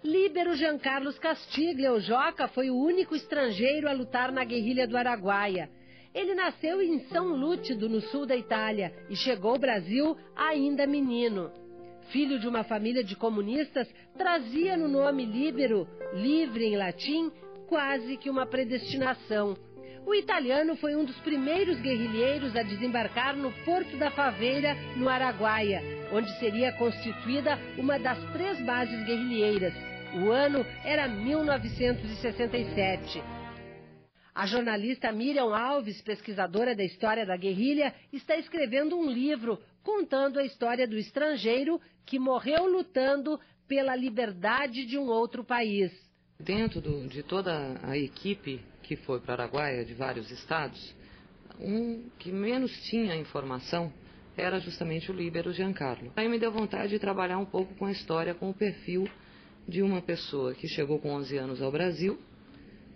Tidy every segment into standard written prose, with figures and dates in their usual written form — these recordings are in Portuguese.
Líbero Giancarlo Castiglia, o Joca, foi o único estrangeiro a lutar na guerrilha do Araguaia. Ele nasceu em São Lúcido, no sul da Itália, e chegou ao Brasil ainda menino. Filho de uma família de comunistas, trazia no nome Líbero, livre em latim, quase que uma predestinação. O italiano foi um dos primeiros guerrilheiros a desembarcar no Porto da Faveira, no Araguaia, onde seria constituída uma das 3 bases guerrilheiras. O ano era 1967. A jornalista Miriam Alves, pesquisadora da história da guerrilha, está escrevendo um livro contando a história do estrangeiro que morreu lutando pela liberdade de um outro país. Dentro de toda a equipe que foi para Araguaia, de vários estados, um que menos tinha informação era justamente o Líbero Giancarlo. Aí me deu vontade de trabalhar um pouco com a história, com o perfil de uma pessoa que chegou com 11 anos ao Brasil,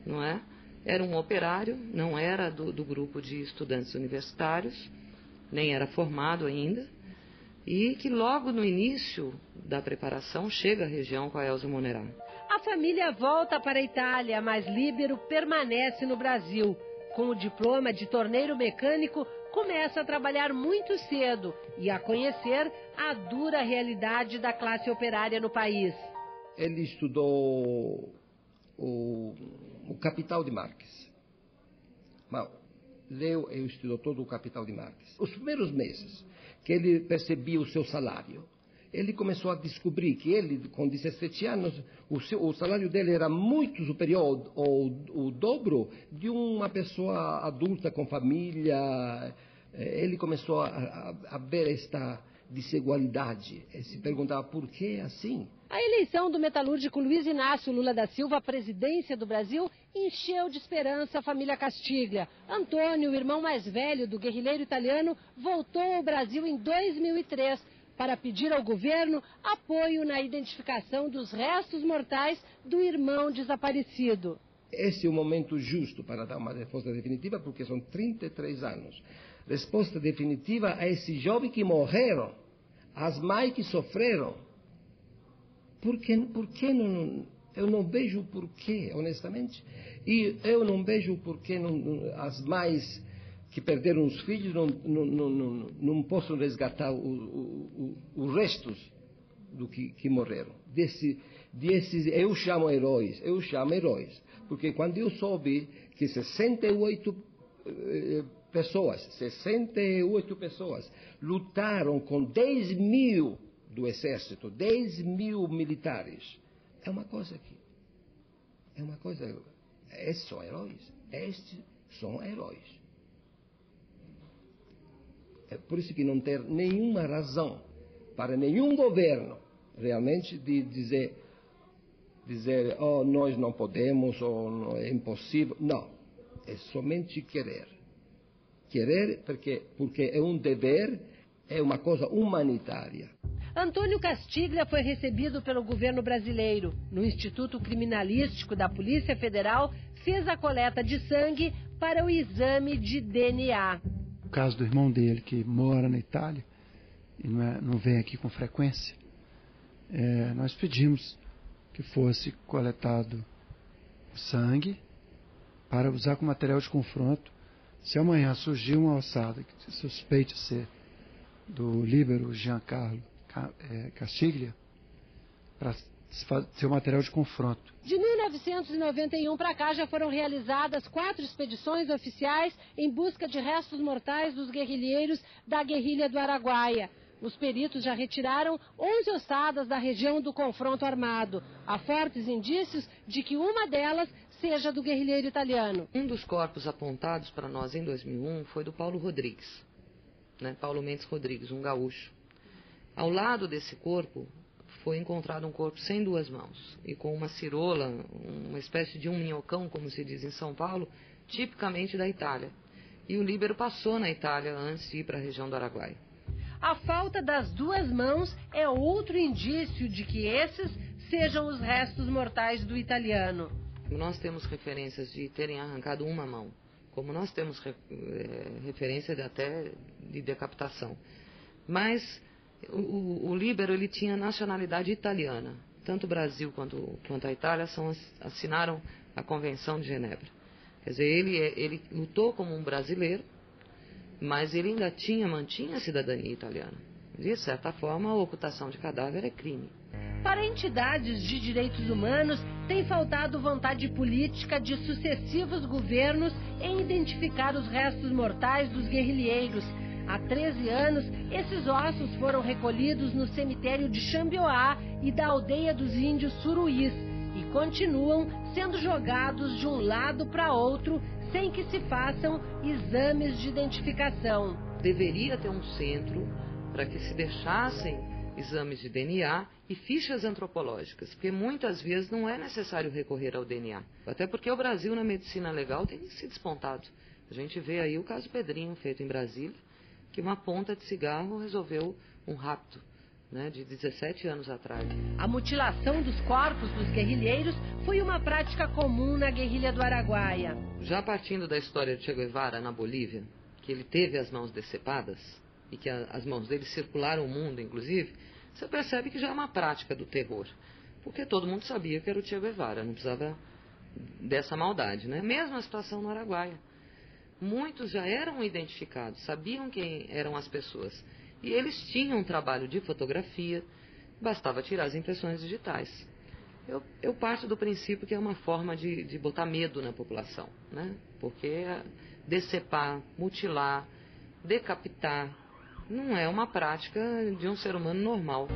não é? Era um operário, não era do grupo de estudantes universitários, nem era formado ainda, e que logo no início da preparação chega à região com a Elza Monerá. A família volta para a Itália, mas Líbero permanece no Brasil. Com o diploma de torneiro mecânico, começa a trabalhar muito cedo e a conhecer a dura realidade da classe operária no país. Ele estudou o Capital de Marx. Leu e estudou todo o Capital de Marx. Os primeiros meses que ele percebia o seu salário, ele começou a descobrir que ele, com 17 anos, o salário dele era muito superior ao dobro de uma pessoa adulta com família. Ele começou a ver esta desigualdade e se perguntava por que assim. A eleição do metalúrgico Luiz Inácio Lula da Silva à presidência do Brasil encheu de esperança a família Castiglia. Antônio, o irmão mais velho do guerrilheiro italiano, voltou ao Brasil em 2003 para pedir ao governo apoio na identificação dos restos mortais do irmão desaparecido. Esse é o momento justo para dar uma resposta definitiva, porque são 33 anos. Resposta definitiva a esses jovens que morreram, as mães que sofreram. Por que não? Eu não vejo o porquê, honestamente. E eu não vejo o porquê as mães que perderam os filhos não possam resgatar os restos do que morreram. Desses, eu chamo heróis, porque quando eu soube que 68 pessoas lutaram com 10 mil do exército, 10 mil militares, esses são heróis. É por isso que não tem nenhuma razão para nenhum governo realmente de dizer, nós não podemos, ou é impossível. Não, é somente querer. Querer porque é um dever, é uma coisa humanitária. Antônio Castiglia foi recebido pelo governo brasileiro. No Instituto Criminalístico da Polícia Federal, fez a coleta de sangue para o exame de DNA. O caso do irmão dele, que mora na Itália e não vem aqui com frequência, nós pedimos que fosse coletado o sangue para usar como material de confronto. Se amanhã surgir uma ossada que suspeite ser do Líbero Giancarlo Castiglia, para ser um material de confronto. De 1991 para cá já foram realizadas 4 expedições oficiais em busca de restos mortais dos guerrilheiros da guerrilha do Araguaia. Os peritos já retiraram 11 ossadas da região do confronto armado. Há fortes indícios de que uma delas seja do guerrilheiro italiano. Um dos corpos apontados para nós em 2001 foi do Paulo Rodrigues, Paulo Mendes Rodrigues, um gaúcho. Ao lado desse corpo foi encontrado um corpo sem 2 mãos e com uma cirola, uma espécie de um minhocão, como se diz em São Paulo, tipicamente da Itália. E o Líbero passou na Itália antes de ir para a região do Araguaia. A falta das 2 mãos é outro indício de que esses sejam os restos mortais do italiano. Nós temos referências de terem arrancado uma mão, como nós temos referência até de decapitação. Mas o Líbero, ele tinha nacionalidade italiana. tanto o Brasil quanto a Itália assinaram a Convenção de Genebra. Quer dizer, ele lutou como um brasileiro, mas ele ainda mantinha a cidadania italiana. De certa forma, a ocultação de cadáver é crime. Para entidades de direitos humanos, tem faltado vontade política de sucessivos governos em identificar os restos mortais dos guerrilheiros. Há 13 anos, esses ossos foram recolhidos no cemitério de Xambioá e da aldeia dos índios Suruís e continuam sendo jogados de um lado para outro sem que se façam exames de identificação. Deveria ter um centro para que se deixassem exames de DNA e fichas antropológicas, porque muitas vezes não é necessário recorrer ao DNA. Até porque o Brasil, na medicina legal, tem se despontado. A gente vê aí o caso Pedrinho, feito em Brasília, que uma ponta de cigarro resolveu um rapto, né, de 17 anos atrás. A mutilação dos corpos dos guerrilheiros foi uma prática comum na guerrilha do Araguaia. Já partindo da história de Che Guevara na Bolívia, que ele teve as mãos decepadas, e que as mãos dele circularam o mundo, inclusive, você percebe que já é uma prática do terror. Porque todo mundo sabia que era o Che Guevara, não precisava dessa maldade, né? Mesma situação no Araguaia. Muitos já eram identificados, sabiam quem eram as pessoas. E eles tinham um trabalho de fotografia, bastava tirar as impressões digitais. Eu parto do princípio que é uma forma de botar medo na população, né? Porque decepar, mutilar, decapitar, não é uma prática de um ser humano normal.